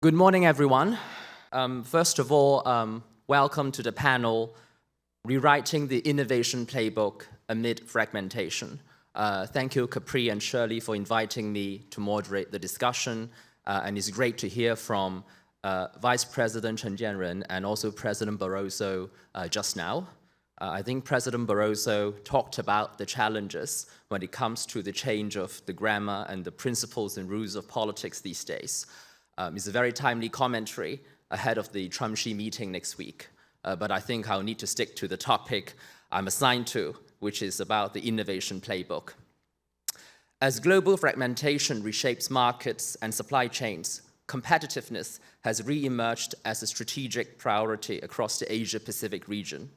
Good morning, everyone. First of all, welcome to the panel, Rewriting the Innovation Playbook Amid Fragmentation. Thank you, CAPRI and Shirley, for inviting me to moderate the discussion. And it's great to hear from Vice President Chen Jianren and also President Barroso just now. I think President Barroso talked about the challenges when it comes to the change of the grammar and the principles and rules of politics these days. It's a very timely commentary ahead of the Trump-Xi meeting next week. But I think I'll need to stick to the topic I'm assigned to, which is about the innovation playbook. As global fragmentation reshapes markets and supply chains, competitiveness has re-emerged as a strategic priority across the Asia-Pacific region.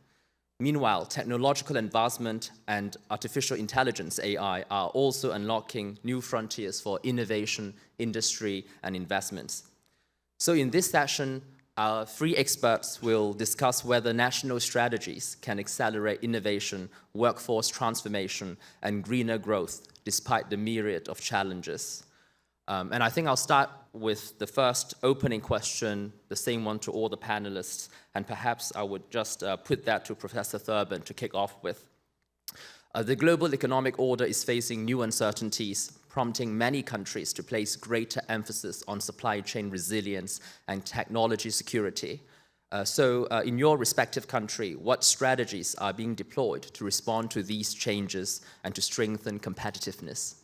Meanwhile, technological advancement and artificial intelligence, AI, are also unlocking new frontiers for innovation, industry, and investments. So in this session, our three experts will discuss whether national strategies can accelerate innovation, workforce transformation, and greener growth, despite the myriad of challenges. And I think I'll start with the first opening question, the same one to all the panelists, and perhaps I would just put that to Professor Thurbon to kick off with. The global economic order is facing new uncertainties, prompting many countries to place greater emphasis on supply chain resilience and technology security. So in your respective country, what strategies are being deployed to respond to these changes and to strengthen competitiveness?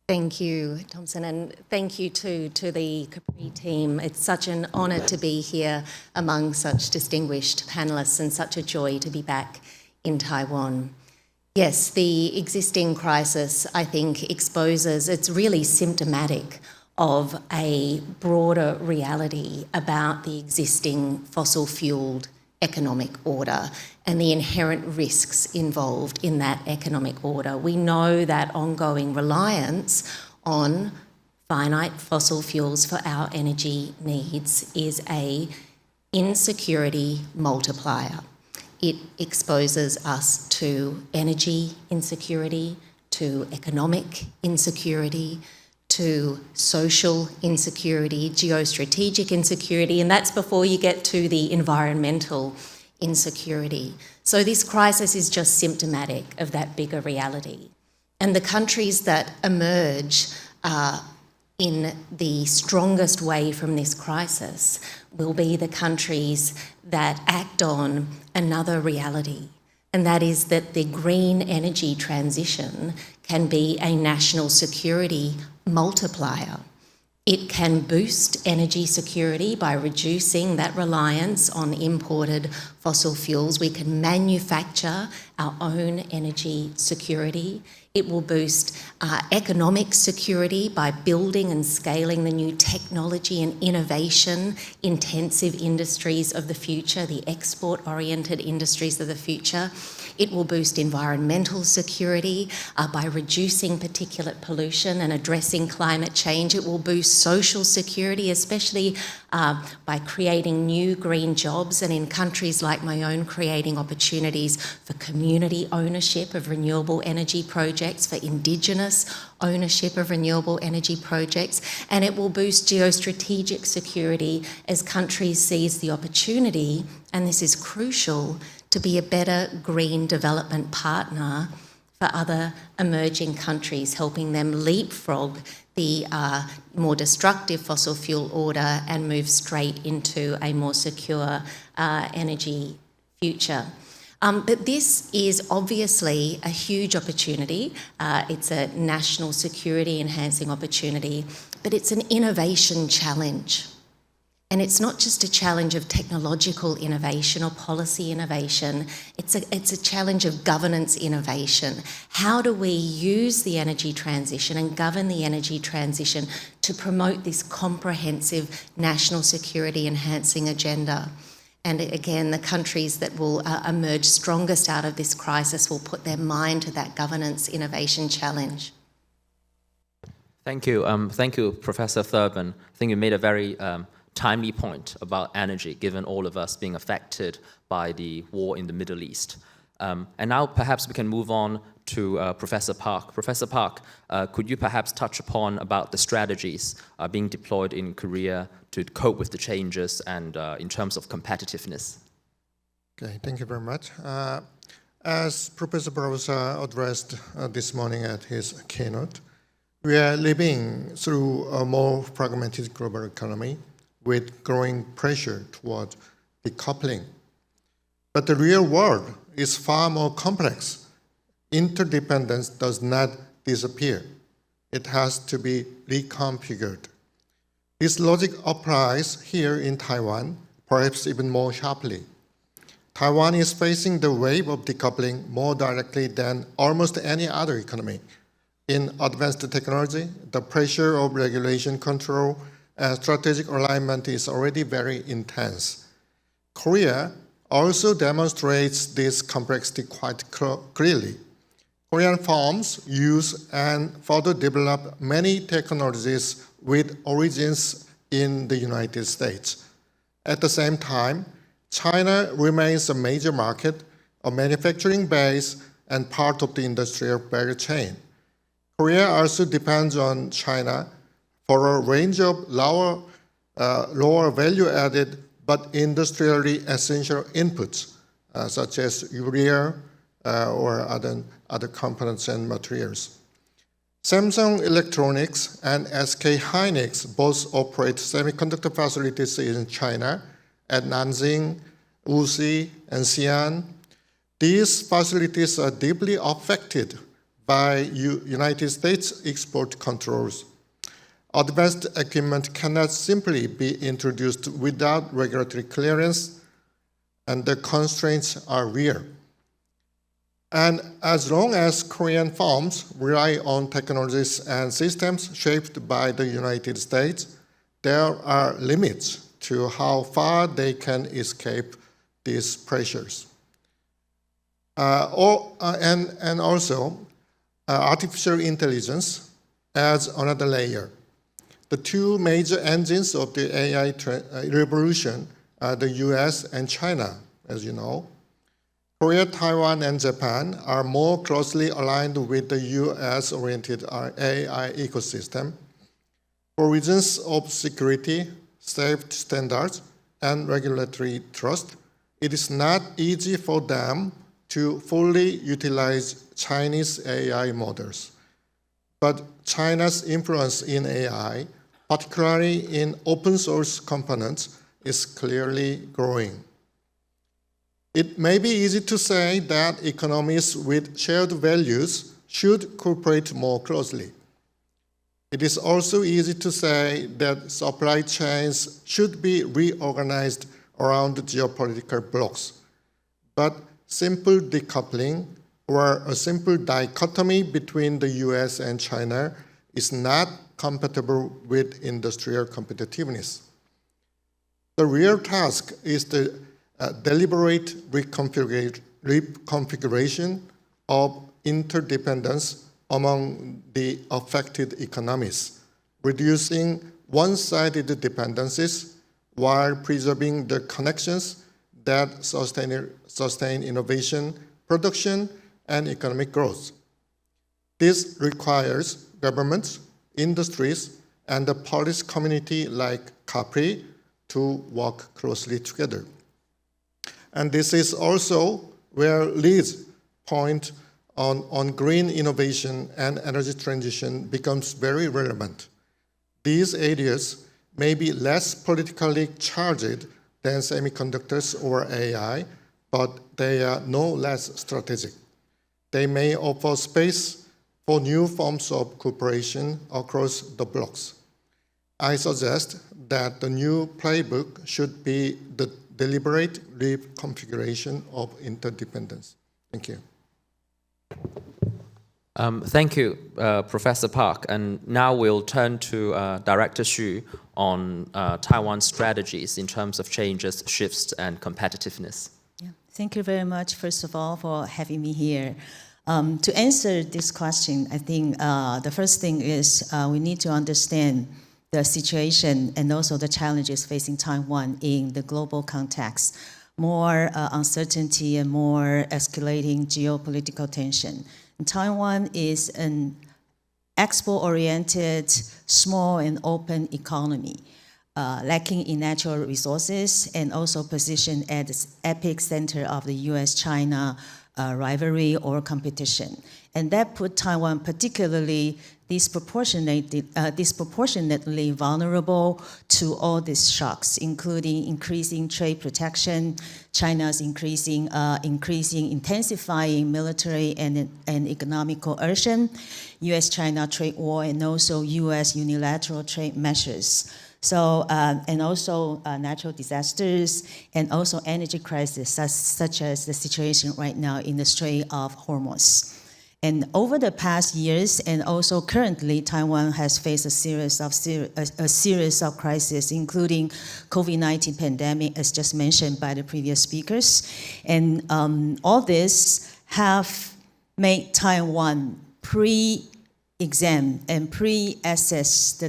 Thank you, Thompson, and thank you to the CAPRI team. It's such an honour to be here among such distinguished panellists and such a joy to be back in Taiwan. Yes, the existing crisis, I think, exposes, it's really symptomatic of a broader reality about the existing fossil-fuelled economic order and the inherent risks involved in that economic order. We know that ongoing reliance on finite fossil fuels for our energy needs is an insecurity multiplier. It exposes us to energy insecurity, to economic insecurity, to social insecurity, geostrategic insecurity, and that's before you get to the environmental insecurity. So this crisis is just symptomatic of that bigger reality. And the countries that emerge in the strongest way from this crisis will be the countries that act on another reality, and that is that the green energy transition can be a national security multiplier. It can boost energy security by reducing that reliance on imported fossil fuels. We can manufacture our own energy security. It will boost economic security by building and scaling the new technology and innovation-intensive industries of the future, the export-oriented industries of the future. It will boost environmental security by reducing particulate pollution and addressing climate change. It will boost social security, especially by creating new green jobs, and in countries like my own, creating opportunities for community ownership of renewable energy projects, for Indigenous ownership of renewable energy projects, and it will boost geostrategic security as countries seize the opportunity, and this is crucial, to be a better green development partner for other emerging countries, helping them leapfrog the more destructive fossil fuel order and move straight into a more secure energy future. But this is obviously a huge opportunity. It's a national security enhancing opportunity, but it's an innovation challenge. And it's not just a challenge of technological innovation or policy innovation, it's a challenge of governance innovation. How do we use the energy transition and govern the energy transition to promote this comprehensive national security enhancing agenda? And again, the countries that will emerge strongest out of this crisis will put their mind to that governance innovation challenge. Thank you. Thank you, Professor Thurbon. I think you made a very timely point about energy, given all of us being affected by the war in the Middle East. And now perhaps we can move on to Professor Park. Professor Park, could you perhaps touch upon about the strategies being deployed in Korea to cope with the changes and in terms of competitiveness? Okay, thank you very much. As Professor Barosa addressed this morning at his keynote, we are living through a more fragmented global economy with growing pressure toward decoupling. But the real world is far more complex. Interdependence does not disappear. It has to be reconfigured. This logic applies here in Taiwan, perhaps even more sharply. Taiwan is facing the wave of decoupling more directly than almost any other economy. In advanced technology, the pressure of regulation control and strategic alignment is already very intense. Korea also demonstrates this complexity quite clearly. Korean firms use and further develop many technologies with origins in the United States. At the same time, China remains a major market, a manufacturing base, and part of the industrial value chain. Korea also depends on China for a range of lower value-added but industrially essential inputs, such as urea or other components and materials. Samsung Electronics and SK Hynix both operate semiconductor facilities in China at Nanjing, Wuxi, and Xi'an. These facilities are deeply affected by United States export controls. Advanced equipment cannot simply be introduced without regulatory clearance, and the constraints are real. And as long as Korean firms rely on technologies and systems shaped by the United States, there are limits to how far they can escape these pressures. And also, artificial intelligence adds another layer. The two major engines of the AI revolution are the US and China, as you know. Korea, Taiwan, and Japan are more closely aligned with the US-oriented AI ecosystem. For reasons of security, safety standards, and regulatory trust, it is not easy for them to fully utilize Chinese AI models. But China's influence in AI, particularly in open source components, is clearly growing. It may be easy to say that economies with shared values should cooperate more closely. It is also easy to say that supply chains should be reorganized around geopolitical blocks. But simple decoupling or a simple dichotomy between the US and China is not compatible with industrial competitiveness. The real task is the deliberate reconfiguration of interdependence among the affected economies, reducing one-sided dependencies while preserving the connections that sustain innovation, production, and economic growth. This requires governments, industries, and the policy community like CAPRI to work closely together. And this is also where Lee's point on green innovation and energy transition becomes very relevant. These areas may be less politically charged than semiconductors or AI, but they are no less strategic. They may offer space for new forms of cooperation across the blocks. I suggest that the new playbook should be the deliberate reconfiguration of interdependence. Thank you. Thank you, Professor Park. And now we'll turn to Director Xu on Taiwan's strategies in terms of changes, shifts, and competitiveness. Yeah. Thank you very much, first of all, for having me here. To answer this question, I think the first thing is we need to understand the situation and also the challenges facing Taiwan in the global context. More uncertainty and more escalating geopolitical tension. Taiwan is an export-oriented, small and open economy, lacking in natural resources and also positioned at the epicenter of the US-China rivalry or competition. And that put Taiwan particularly disproportionately vulnerable to all these shocks, including increasing trade protection, China's intensifying military and economic coercion, US-China trade war, and also US unilateral trade measures. So, and also natural disasters, and also energy crisis, such as the situation right now in the Strait of Hormuz. And over the past years, and also currently, Taiwan has faced a series of crises, including COVID-19 pandemic, as just mentioned by the previous speakers. And all this have made Taiwan pre-examine and pre-assess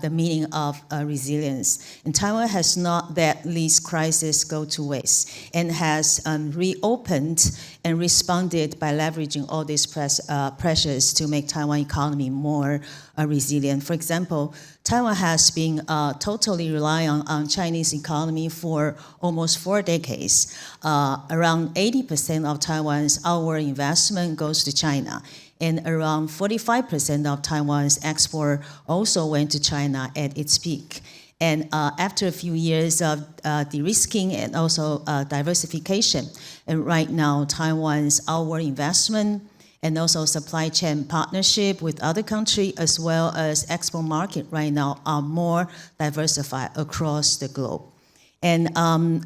the meaning of resilience. And Taiwan has not let these crises go to waste and has reopened and responded by leveraging all these pressures to make Taiwan economy more resilient. For example, Taiwan has been totally relying on Chinese economy for almost 4 decades. Around 80% of Taiwan's outward investment goes to China. And around 45% of Taiwan's export also went to China at its peak. And after a few years of de-risking and also diversification, and right now Taiwan's outward investment and also supply chain partnership with other countries as well as export market right now are more diversified across the globe. And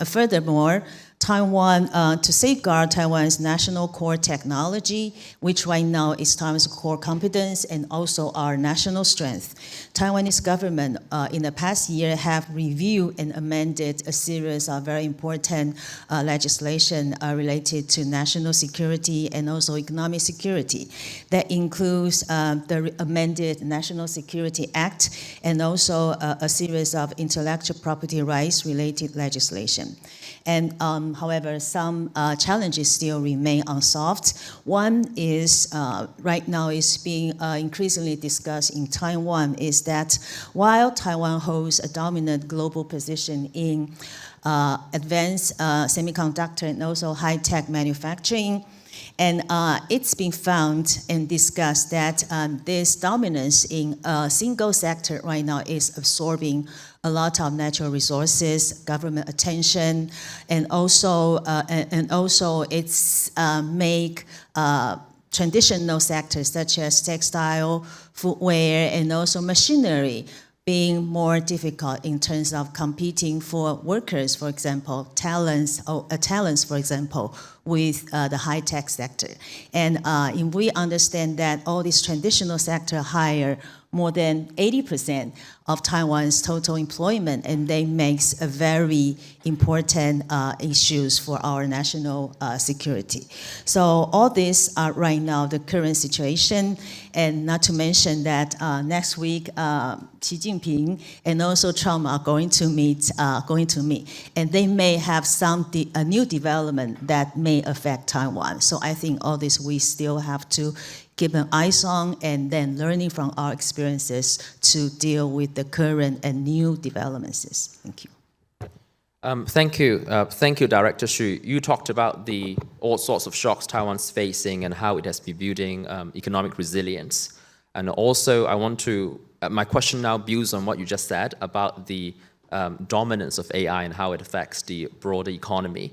furthermore, Taiwan, to safeguard Taiwan's national core technology, which right now is Taiwan's core competence and also our national strength. Taiwanese government in the past year have reviewed and amended a series of very important legislation related to national security and also economic security. That includes the amended National Security Act and also a series of intellectual property rights related legislation. And however, some challenges still remain unsolved. One is right now is being increasingly discussed in Taiwan is that while Taiwan holds a dominant global position in advanced semiconductor and also high-tech manufacturing, and it's been found and discussed that this dominance in a single sector right now is absorbing a lot of natural resources, government attention, and also it's make traditional sectors such as textile, footwear, and also machinery being more difficult in terms of competing for workers, for example, talents, for example, with the high-tech sector. And we understand that all these traditional sectors hire more than 80% of Taiwan's total employment, and they makes a very important issues for our national security. So all this are right now the current situation, and not to mention that next week Xi Jinping and also Trump are going to meet, and they may have some new development that may affect Taiwan. So I think all this we still have to keep an eye on and then learning from our experiences to deal with the current and new developments. Thank you. Thank you, Director Xu. You talked about all sorts of shocks Taiwan's facing and how it has been building economic resilience. And also, my question now builds on what you just said about the dominance of AI and how it affects the broader economy.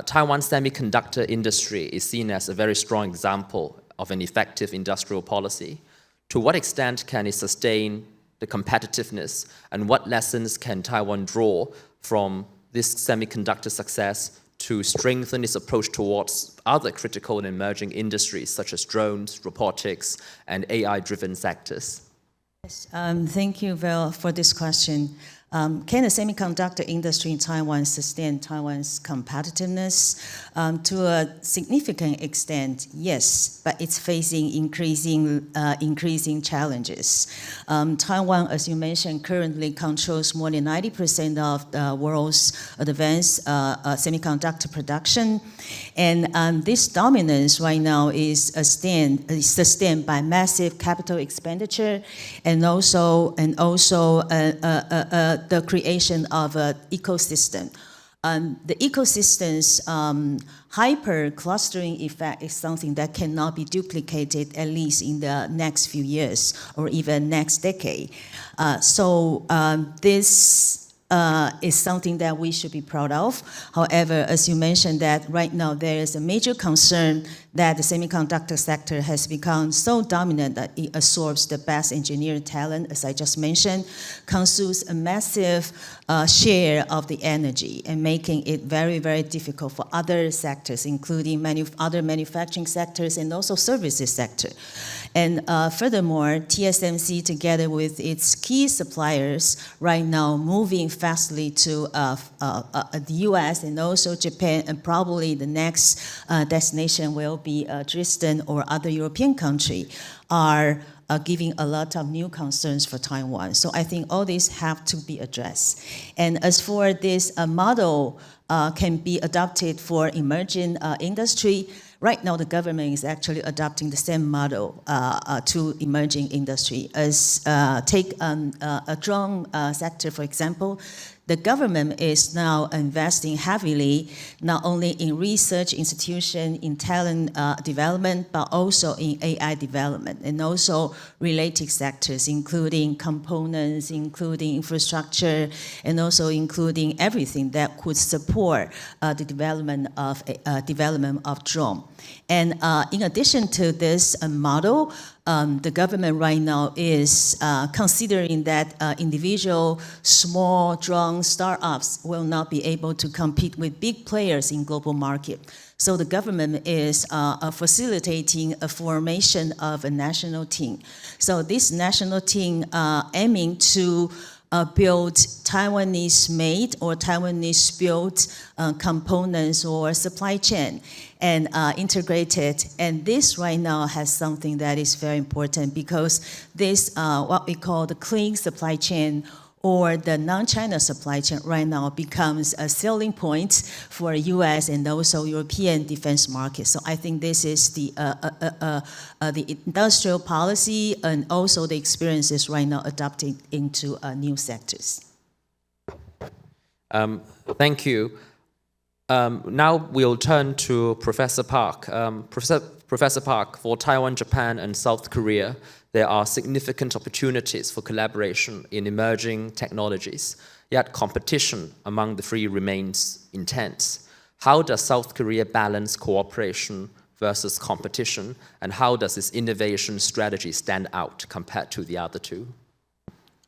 Taiwan's semiconductor industry is seen as a very strong example of an effective industrial policy. To what extent can it sustain the competitiveness, and what lessons can Taiwan draw from this semiconductor success to strengthen its approach towards other critical and emerging industries such as drones, robotics, and AI-driven sectors? Yes, thank you, Val, for this question. Can the semiconductor industry in Taiwan sustain Taiwan's competitiveness? To a significant extent, yes, but it's facing increasing challenges. Taiwan, as you mentioned, currently controls more than 90% of the world's advanced semiconductor production, and this dominance right now is sustained by massive capital expenditure, and also the creation of an ecosystem. The ecosystem's hyper-clustering effect is something that cannot be duplicated, at least in the next few years or even next decade. This is something that we should be proud of. However, as you mentioned, that right now there is a major concern that the semiconductor sector has become so dominant that it absorbs the best engineering talent, as I just mentioned, consumes a massive share of the energy and making it very, very difficult for other sectors, including other manufacturing sectors and also services sector. And furthermore, TSMC, together with its key suppliers, right now moving fastly to the US and also Japan, and probably the next destination will be Dresden or other European country, are giving a lot of new concerns for Taiwan. So I think all these have to be addressed. And as for this model can be adopted for emerging industry, right now the government is actually adopting the same model to emerging industry. As take a drone sector, for example, the government is now investing heavily not only in research institution, in talent development, but also in AI development, and also related sectors, including components, including infrastructure, and also including everything that could support the development of drone. And in addition to this model, the government right now is considering that individual small drone startups will not be able to compete with big players in global market. So the government is facilitating a formation of a national team. So this national team aiming to build Taiwanese-made or Taiwanese-built components or supply chain and integrated. And this right now has something that is very important, because this, what we call the clean supply chain or the non-China supply chain right now becomes a selling point for US and also European defense markets. So I think this is the industrial policy and also the experiences right now adopting into new sectors. Thank you. Now we'll turn to Professor Park. Professor Park, for Taiwan, Japan, and South Korea, there are significant opportunities for collaboration in emerging technologies, yet competition among the three remains intense. How does South Korea balance cooperation versus competition, and how does its innovation strategy stand out compared to the other two?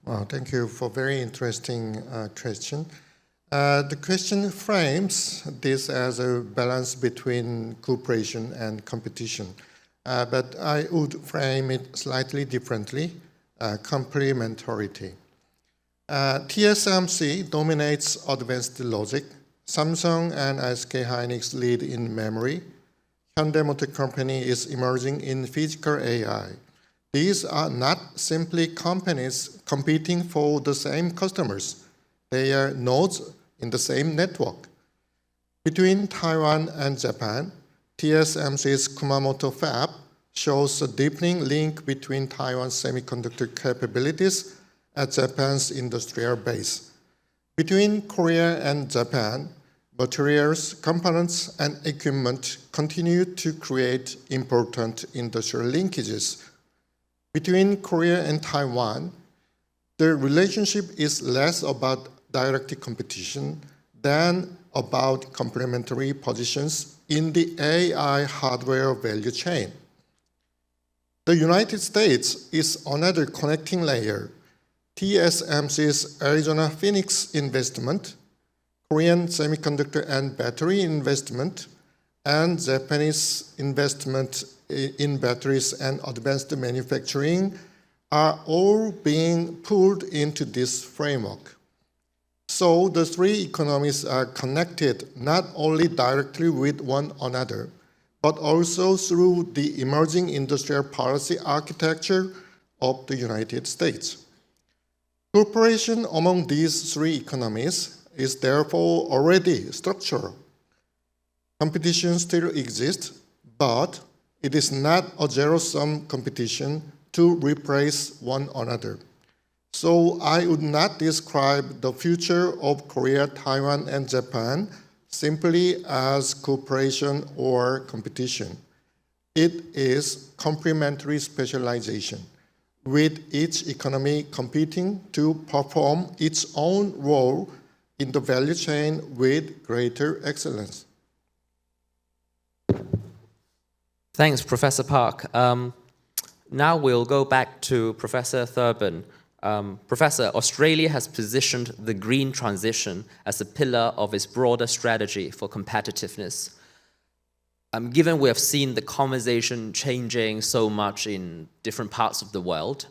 Well, thank you for a very interesting question. The question frames this as a balance between cooperation and competition. But I would frame it slightly differently, complementarity. TSMC dominates advanced logic. Samsung and SK Hynix lead in memory. Hyundai Motor Company is emerging in physical AI. These are not simply companies competing for the same customers. They are nodes in the same network. Between Taiwan and Japan, TSMC's Kumamoto fab shows a deepening link between Taiwan's semiconductor capabilities and Japan's industrial base. Between Korea and Japan, materials, components, and equipment continue to create important industrial linkages. Between Korea and Taiwan, the relationship is less about direct competition than about complementary positions in the AI hardware value chain. The United States is another connecting layer. TSMC's Arizona Phoenix investment, Korean semiconductor and battery investment, and Japanese investment in batteries and advanced manufacturing are all being pulled into this framework. So the three economies are connected not only directly with one another, but also through the emerging industrial policy architecture of the United States. Cooperation among these three economies is therefore already structural. Competition still exists, but it is not a zero-sum competition to replace one another. So I would not describe the future of Korea, Taiwan, and Japan simply as cooperation or competition. It is complementary specialization, with each economy competing to perform its own role in the value chain with greater excellence. Thanks, Professor Park. Now we'll go back to Professor Thurbon. Professor, Australia has positioned the green transition as a pillar of its broader strategy for competitiveness. Given we have seen the conversation changing so much in different parts of the world,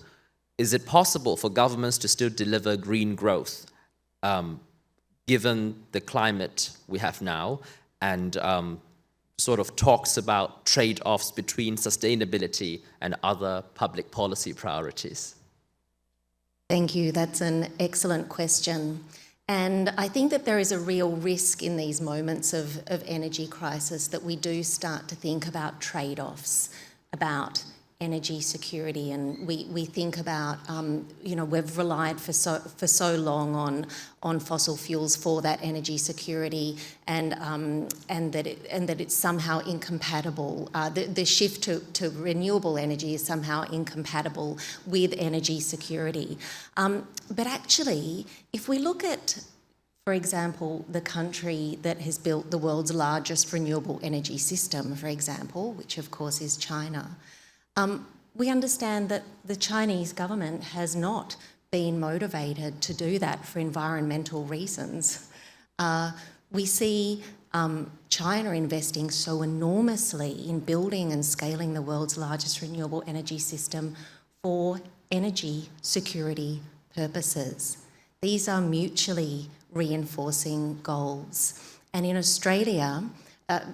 is it possible for governments to still deliver green growth, given the climate we have now, and sort of talks about trade-offs between sustainability and other public policy priorities? Thank you. That's an excellent question. And I think that there is a real risk in these moments of energy crisis that we do start to think about trade-offs, about energy security, and we think about, we've relied for so long on fossil fuels for that energy security, and that it's somehow incompatible. The shift to renewable energy is somehow incompatible with energy security. But actually, if we look at, for example, the country that has built the world's largest renewable energy system, for example, which of course is China, we understand that the Chinese government has not been motivated to do that for environmental reasons. We see China investing so enormously in building and scaling the world's largest renewable energy system for energy security purposes. These are mutually reinforcing goals. And in Australia,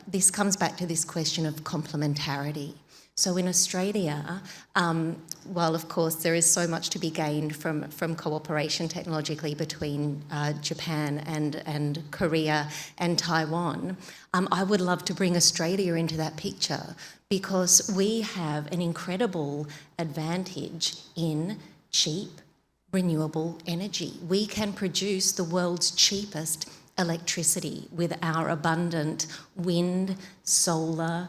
this comes back to this question of complementarity. So in Australia, while of course there is so much to be gained from cooperation technologically between Japan and Korea and Taiwan, I would love to bring Australia into that picture, because we have an incredible advantage in cheap renewable energy. We can produce the world's cheapest electricity with our abundant wind, solar,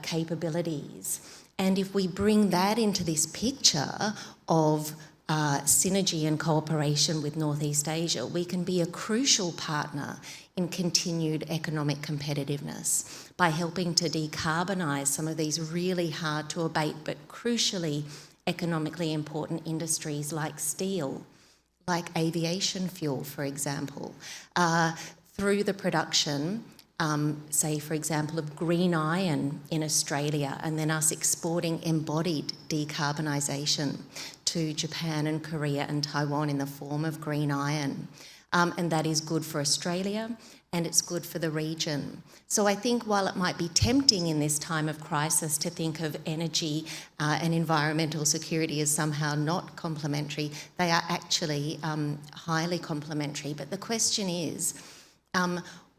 capabilities. And if we bring that into this picture of synergy and cooperation with Northeast Asia, we can be a crucial partner in continued economic competitiveness by helping to decarbonise some of these really hard to abate but crucially economically important industries like steel, like aviation fuel, for example, through the production say, for example, of green iron in Australia, and then us exporting embodied decarbonisation to Japan and Korea and Taiwan in the form of green iron. And that is good for Australia, and it's good for the region. So I think while it might be tempting in this time of crisis to think of energy and environmental security as somehow not complementary, they are actually highly complementary. But the question is,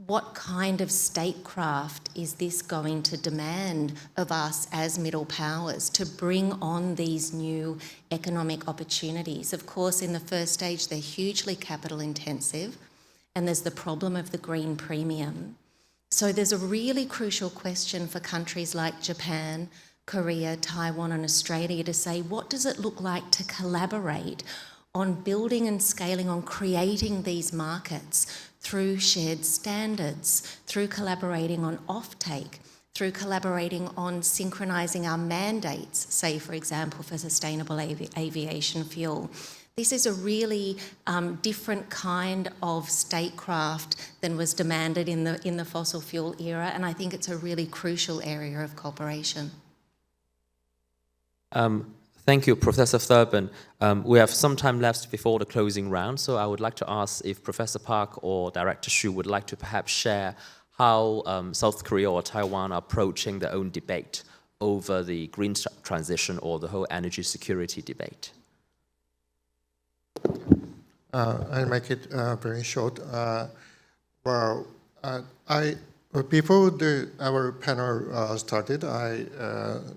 what kind of statecraft is this going to demand of us as middle powers to bring on these new economic opportunities? Of course, in the first stage, they're hugely capital intensive, and there's the problem of the green premium. So there's a really crucial question for countries like Japan, Korea, Taiwan, and Australia to say, what does it look like to collaborate on building and scaling, on creating these markets through shared standards, through collaborating on offtake, through collaborating on synchronising our mandates, say, for example, for sustainable aviation fuel. This is a really different kind of statecraft than was demanded in the fossil fuel era, and I think it's a really crucial area of cooperation. Thank you, Professor Thurbon. We have some time left before the closing round, so I would like to ask if Professor Park or Director Chau would like to perhaps share how South Korea or Taiwan are approaching their own debate over the green transition or the whole energy security debate. I'll make it very short. Before our panel started, I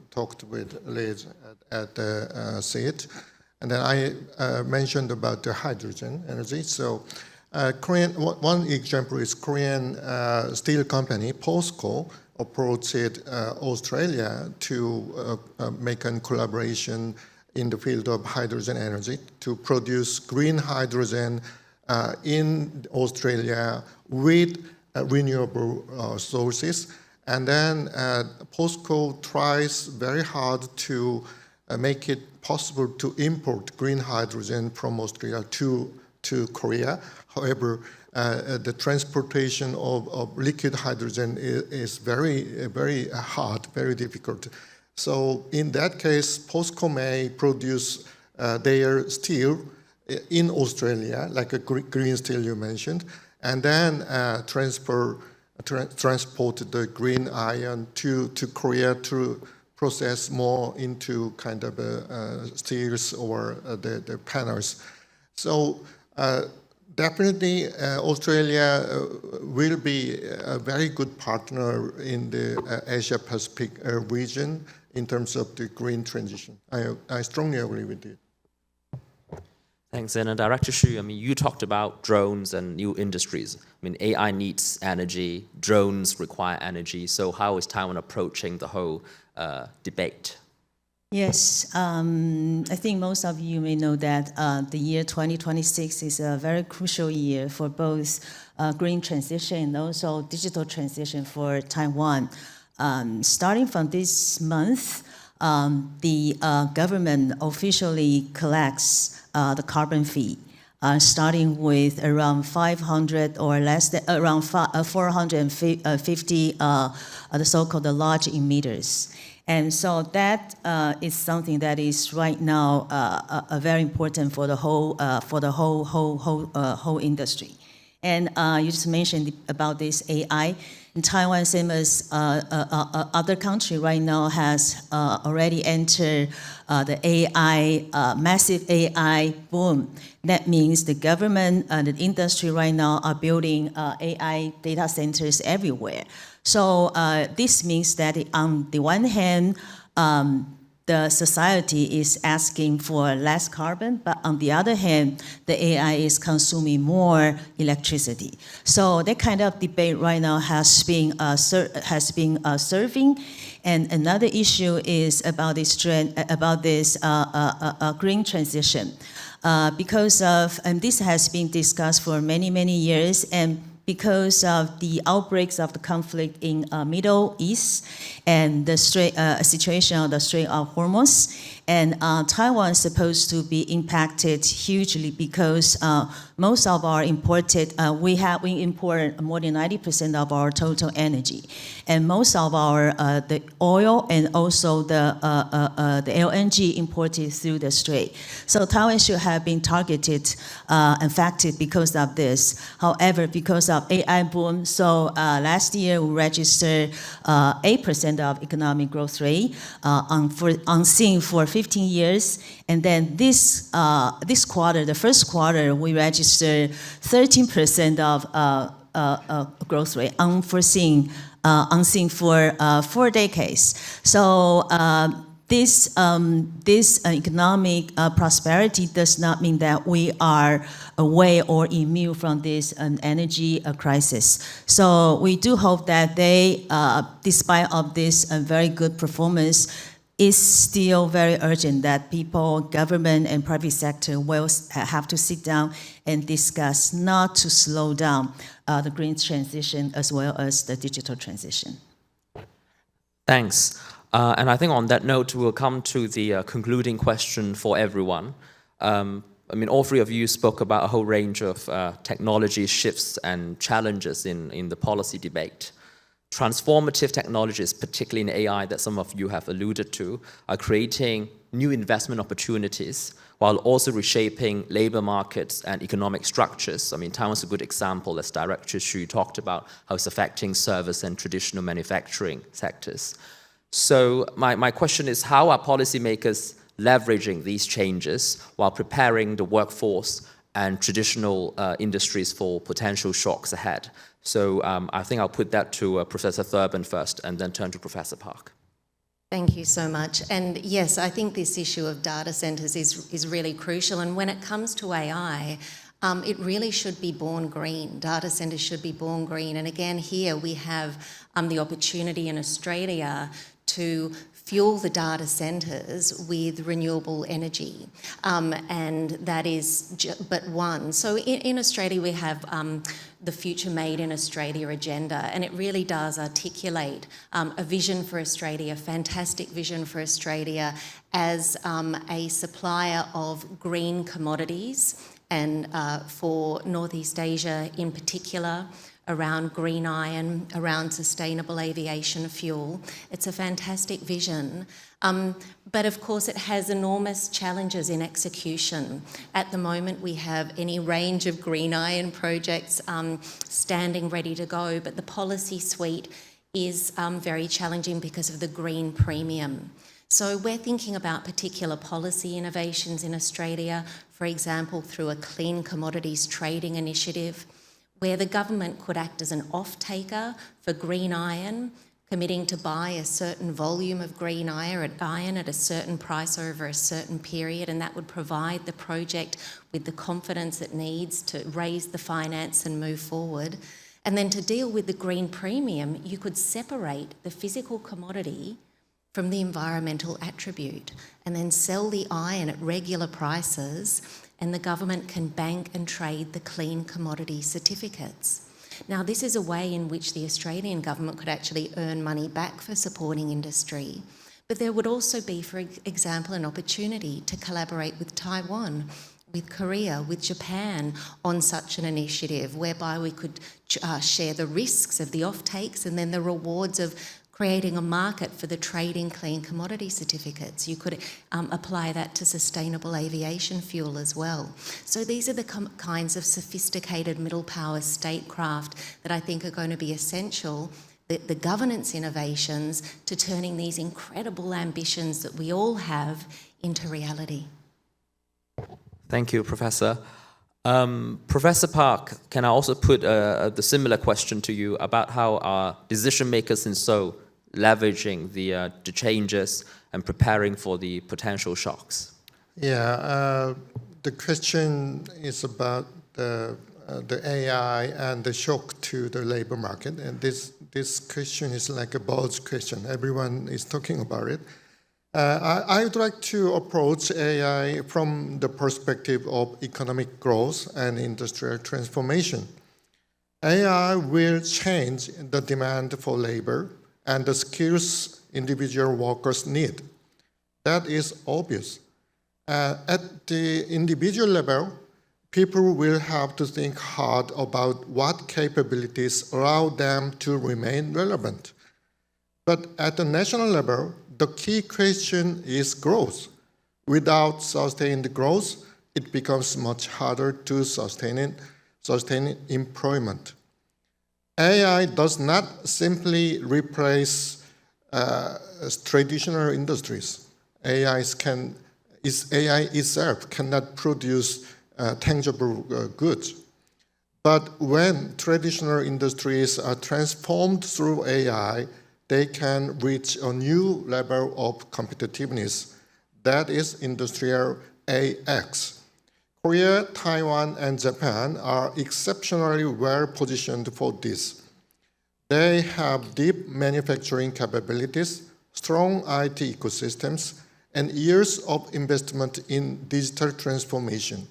talked with Liz at the seat, and then I mentioned about the hydrogen energy. So, one example is Korean steel company POSCO approached Australia to make a collaboration in the field of hydrogen energy to produce green hydrogen in Australia with renewable sources. And then POSCO tries very hard to make it possible to import green hydrogen from Australia to Korea. However, the transportation of liquid hydrogen is very hard, very difficult. So in that case, POSCO may produce their steel in Australia, like a green steel you mentioned, and then transport the green iron to Korea to process more into kind of steels or the panels. So definitely Australia will be a very good partner in the Asia-Pacific region in terms of the green transition. I strongly agree with you. Thanks, and Director Chau, I mean, you talked about drones and new industries. I mean, AI needs energy, drones require energy, so how is Taiwan approaching the whole debate? Yes, I think most of you may know that the year 2026 is a very crucial year for both green transition and also digital transition for Taiwan. Starting from this month, the government officially collects the carbon fee, starting with around 500 or less than around 450 the so-called large emitters. And so that is something that is right now very important for the whole industry. And you just mentioned about this AI. In Taiwan, same as other country right now, has already entered the AI, massive AI boom. That means the government and the industry right now are building AI data centers everywhere. So this means that on the one hand, the society is asking for less carbon, but on the other hand, the AI is consuming more electricity. So that kind of debate right now has been serving. And another issue is about this green transition, because of, and this has been discussed for many years, and because of the outbreaks of the conflict in Middle East and the situation of the Strait of Hormuz. And Taiwan is supposed to be impacted hugely because most of our imported, we import more than 90% of our total energy. And most of our, the oil and also the LNG imported through the strait. So Taiwan should have been targeted, affected because of this. However, because of AI boom, so last year we registered 8% of economic growth rate unseen for 15 years. And then this quarter, the first quarter, we registered 13% of growth rate, unseen for 4 decades. So this economic prosperity does not mean that we are away or immune from this energy crisis. So we do hope that they, despite of this very good performance, is still very urgent that people, government, and private sector will have to sit down and discuss not to slow down the green transition as well as the digital transition. Thanks. And I think on that note, we'll come to the concluding question for everyone. I mean, all three of you spoke about a whole range of technology shifts and challenges in the policy debate. Transformative technologies, particularly in AI that some of you have alluded to, are creating new investment opportunities while also reshaping labor markets and economic structures. I mean, Taiwan's a good example, as Director Xu talked about, how it's affecting service and traditional manufacturing sectors. So my question is, how are policymakers leveraging these changes while preparing the workforce and traditional industries for potential shocks ahead? So I think I'll put that to Professor Thurbon first and then turn to Professor Park. Thank you so much. And yes, I think this issue of data centres is really crucial. And when it comes to AI, it really should be born green. Data centres should be born green. And again, here we have the opportunity in Australia to fuel the data centres with renewable energy. And that is but one. So in Australia, we have the Future Made in Australia agenda, and it really does articulate a vision for Australia, a fantastic vision for Australia as a supplier of green commodities, and for Northeast Asia in particular, around green iron, around sustainable aviation fuel. It's a fantastic vision. But of course it has enormous challenges in execution. At the moment we have any range of green iron projects standing ready to go, but the policy suite is very challenging because of the green premium. So we're thinking about particular policy innovations in Australia, for example, through a clean commodities trading initiative, where the government could act as an off-taker for green iron, committing to buy a certain volume of green iron at a certain price over a certain period, and that would provide the project with the confidence it needs to raise the finance and move forward. And then to deal with the green premium, you could separate the physical commodity from the environmental attribute and then sell the iron at regular prices, and the government can bank and trade the clean commodity certificates. Now, this is a way in which the Australian government could actually earn money back for supporting industry. But there would also be, for example, an opportunity to collaborate with Taiwan, with Korea, with Japan on such an initiative, whereby we could share the risks of the offtakes and then the rewards of creating a market for the trading clean commodity certificates. You could apply that to sustainable aviation fuel as well. So these are the kinds of sophisticated middle power statecraft that I think are going to be essential, the governance innovations to turning these incredible ambitions that we all have into reality. Thank you, Professor. Professor Park, can I also put the similar question to you about how our decision makers in Seoul leveraging the changes and preparing for the potential shocks? Yeah, the question is about the AI and the shock to the labor market, and this question is like a buzz question. Everyone is talking about it. I would like to approach AI from the perspective of economic growth and industrial transformation. AI will change the demand for labor and the skills individual workers need. That is obvious. At the individual level, people will have to think hard about what capabilities allow them to remain relevant. But at the national level, the key question is growth. Without sustained growth, it becomes much harder to sustain employment. AI does not simply replace traditional industries. AI itself cannot produce tangible goods. But when traditional industries are transformed through AI, they can reach a new level of competitiveness. That is industrial AX. Korea, Taiwan, and Japan are exceptionally well positioned for this. They have deep manufacturing capabilities, strong IT ecosystems, and years of investment in digital transformation.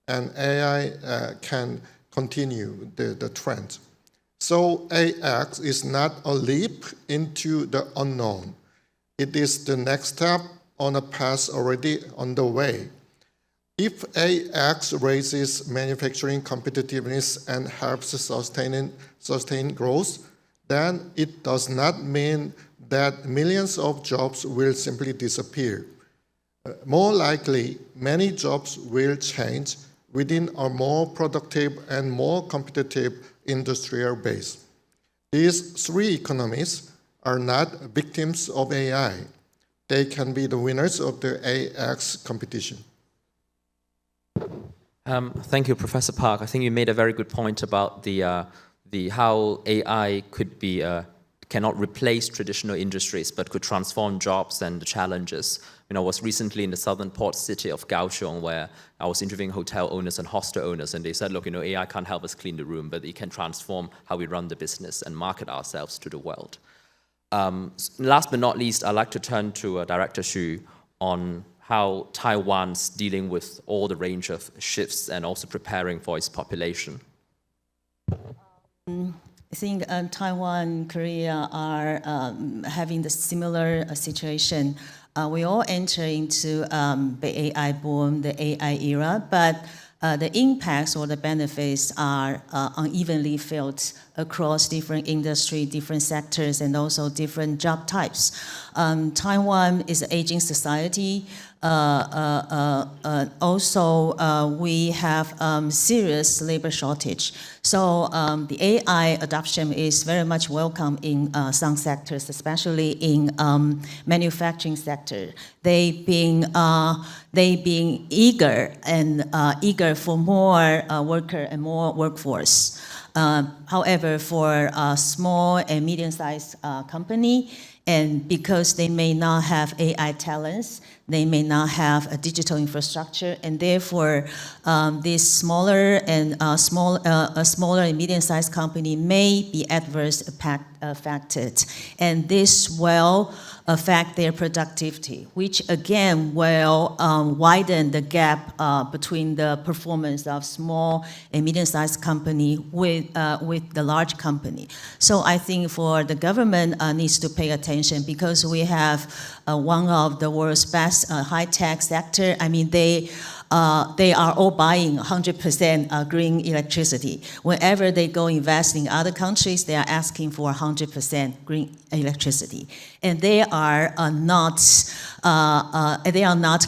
And AI can continue the trend. So AX is not a leap into the unknown. It is the next step on a path already underway. If AX raises manufacturing competitiveness and helps sustain growth, then it does not mean that millions of jobs will simply disappear. more likely, many jobs will change within a more productive and more competitive industrial base. These three economies are not victims of AI. They can be the winners of the AX competition. Thank you, Professor Park. I think you made a very good point about how AI cannot replace traditional industries, but could transform jobs and the challenges. I was recently in the southern port city of Kaohsiung, where I was interviewing hotel owners and hostel owners, and they said, look, AI can't help us clean the room, but it can transform how we run the business and market ourselves to the world. Last but not least, I'd like to turn to Director Chau on how Taiwan's dealing with all the range of shifts and also preparing for its population. I think Taiwan, Korea are having the similar situation. We all enter into the AI boom, the AI era, but the impacts or the benefits are unevenly felt across different industry, different sectors, and also different job types. Taiwan is an aging society. Also, we have serious labor shortage. So the AI adoption is very much welcome in some sectors, especially in manufacturing sector. They being eager for more worker and more workforce. However, for a small and medium-sized company, and because they may not have AI talents, they may not have a digital infrastructure, and therefore, this smaller and medium-sized company may be adversely affected, and this will affect their productivity, which again will widen the gap between the performance of small and medium-sized company with the large company. So I think for the government needs to pay attention, because we have one of the world's best high-tech sector. I mean, they are all buying 100% green electricity. Whenever they go invest in other countries, they are asking for 100% green electricity, and they are not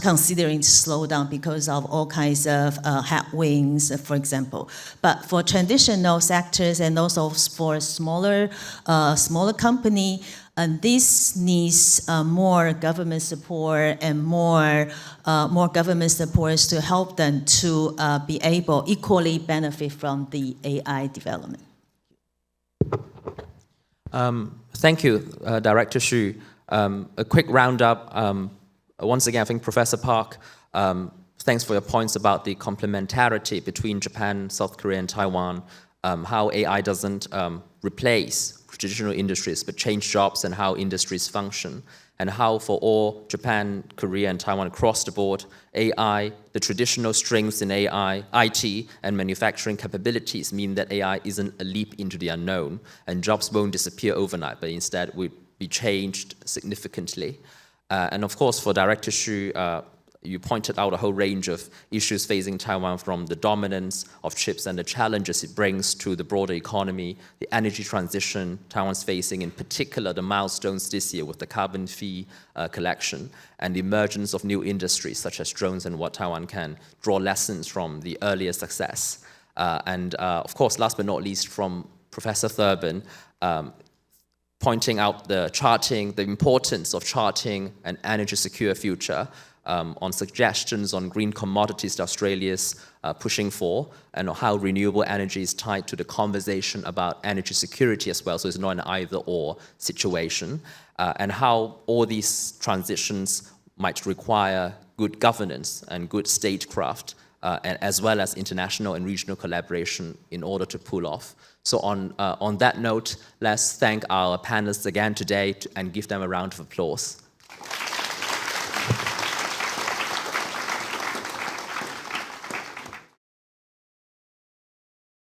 considering to slow down because of all kinds of headwinds, for example. But for traditional sectors and also for smaller company, and this needs more government support and more government supports to help them to be able equally benefit from the AI development. Thank you, Director Chau. A quick roundup. Once again, I think Professor Park, thanks for your points about the complementarity between Japan, South Korea, and Taiwan, how AI doesn't replace traditional industries, but change jobs and how industries function, and how for all Japan, Korea, and Taiwan across the board, AI, the traditional strengths in AI, IT, and manufacturing capabilities mean that AI isn't a leap into the unknown, and jobs won't disappear overnight, but instead will be changed significantly. And of course, for Director Chau, you pointed out a whole range of issues facing Taiwan, from the dominance of chips and the challenges it brings to the broader economy, the energy transition Taiwan's facing, in particular the milestones this year with the carbon fee collection, and the emergence of new industries such as drones, and what Taiwan can draw lessons from the earlier success. And of course, last but not least, from Professor Thurbon, pointing out the importance of charting an energy secure future, on suggestions on green commodities that Australia's pushing for, and how renewable energy is tied to the conversation about energy security as well, so it's not an either-or situation, and how all these transitions might require good governance and good statecraft, as well as international and regional collaboration in order to pull off. So on that note, let's thank our panelists again today and give them a round of applause.